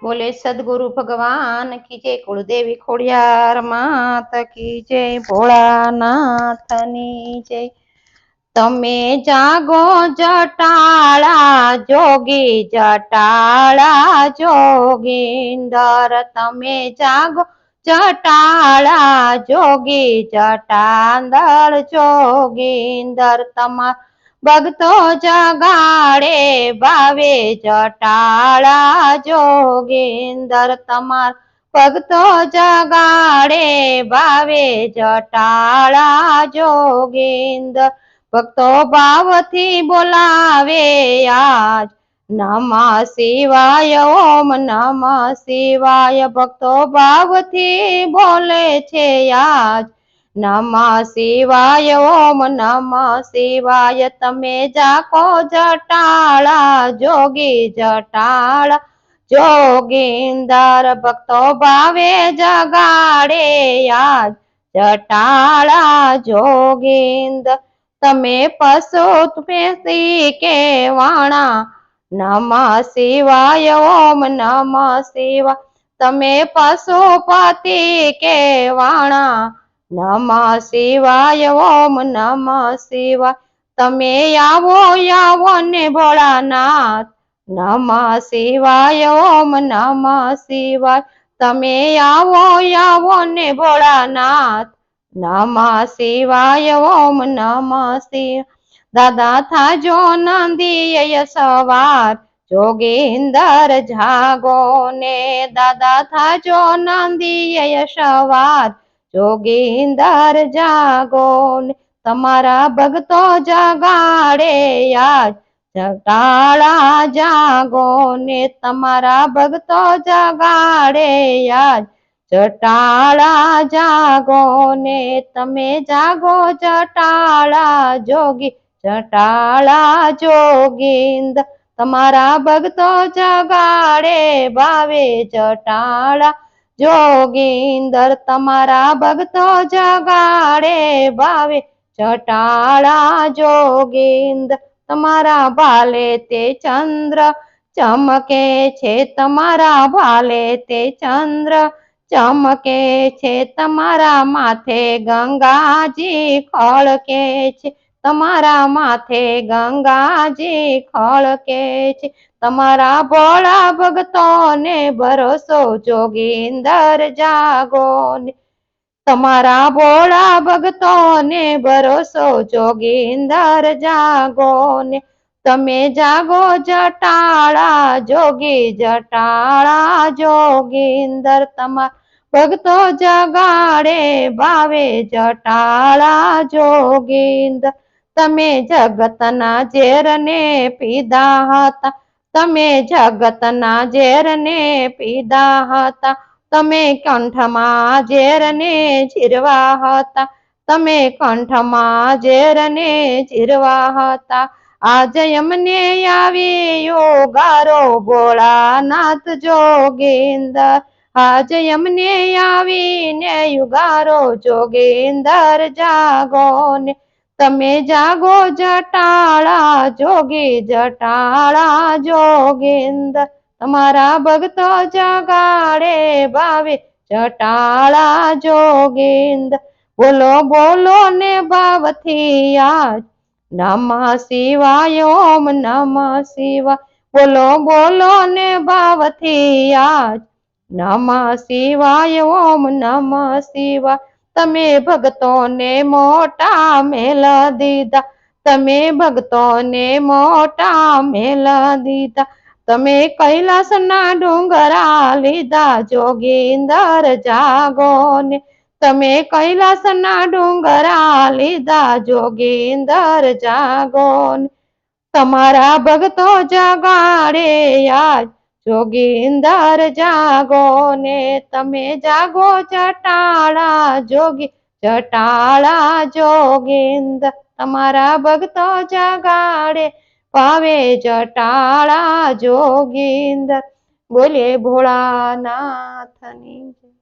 बोले सदगुरु भगवान की जय, कुलदेवी खोड़ियार मात की जय, भोळानाथनी जय। तमे जागो जटाळा जोगी, जटाळा जोगींदर। तमे जागो जटाळा जोगी, जटांदर जोगींदर। तमा भक्तो जगाड़े बावे, जटाळा जोगींदर। तमार भक्तो जगाड़े बावे, जटाळा जोगींदर। भक्तो भावथी बोलावे आज, नमः शिवाय ओम नमः शिवाय। भक्तो भावथी बोले छे आज, नमः शिवाय ओम नमः शिवाय। तमे जाको जटाळा जोगी, जटाळा जोगींदर। भक्तो भावे जगाड़े आज, जटाळा जोगींदर। तमे पशु पेशी के वाणा, नमः शिवाय ओम नमः शिवाय। तमे पशुपति के वाणा, नमः शिवाय ओम नमः शिवाय। तमे आवो आवो ने भोळानाथ, नमः शिवाय ओम नमः शिवाय। तमे आवो आवो ने भोळानाथ, नमः शिवाय ओम नमः शिवाय। दादा थाजो नंदीय सवार, जोगींदर जागो ने। दादा थाजो नंदीय सवार, जोगींदर जागो ने। तमारा भक्तो जगाड़े आज, जटाळा जागो ने। तमारा भक्तो जगाड़े आज, जटाळा जागो ने। तमे जागो जटाळा जोगी, जटाळा जोगींदर। तमारा भक्तो जगाड़े बावे, जटाळा जोगींदर। तमारा भक्तो जगाड़े बावे, जटाळा जोगींदर। तमारा भाले ते चंद्र चमके छे, तमारा भाले ते चंद्र चमके छे। तमारा माथे गंगाजी खळके छे, तमारा माथे गंगाजी खळके छे। तमारा भोळा भक्तो ने भरोसो, जोगींदर जागो ने। तमारा भोळा भक्तो ने भरोसो, जोगींदर जागो ने। तमे जागो जटाळा जोगी, जटाळा जोगींदर। तमा भक्तो जगाड़े बावे, जटाळा जोगींदर। तमे जगतना झेर ने पीधा हता, तमे जगतना झेर ने पीधा हता। तमे कंठमा झेर ने झीरवा हता, तमे कंठमा झेर ने झीरवा हता। आज यमने आव्यो गारो, भोळानाथ जोगींदर। आज यमने आवीने युगारो, जोगींदर जागो ने। तमे जागो जटाळा जोगी, जटाळा जोगींदर। तमारा भक्तो जगाड़े बावे, जटाळा जोगींदर। बोलो बोलो ने भावथी आज, नमः शिवाय ओम नमः शिवाय। बोलो बोलो ने भावथी आज, नमः शिवाय ओम नमः शिवाय। तमे भक्तो ने मोटा मेल दीधा, तमे भक्तो ने मोटा मेल दीधा। तमे कैलास ना डूंगरा लीधा, जोगींदर जागो ने। तमे कैलास ना डूंगरा लीधा, जोगींदर जागो ने। तमारा भक्तो जगाड़े आज, जोगींदर जागो ने। तमे जागो जटाळा जोगी, जटाळा जोगींदर। तमारा भक्तो जगाड़े पावे, जटाळा जोगींदर। बोले भोळानाथनी जय।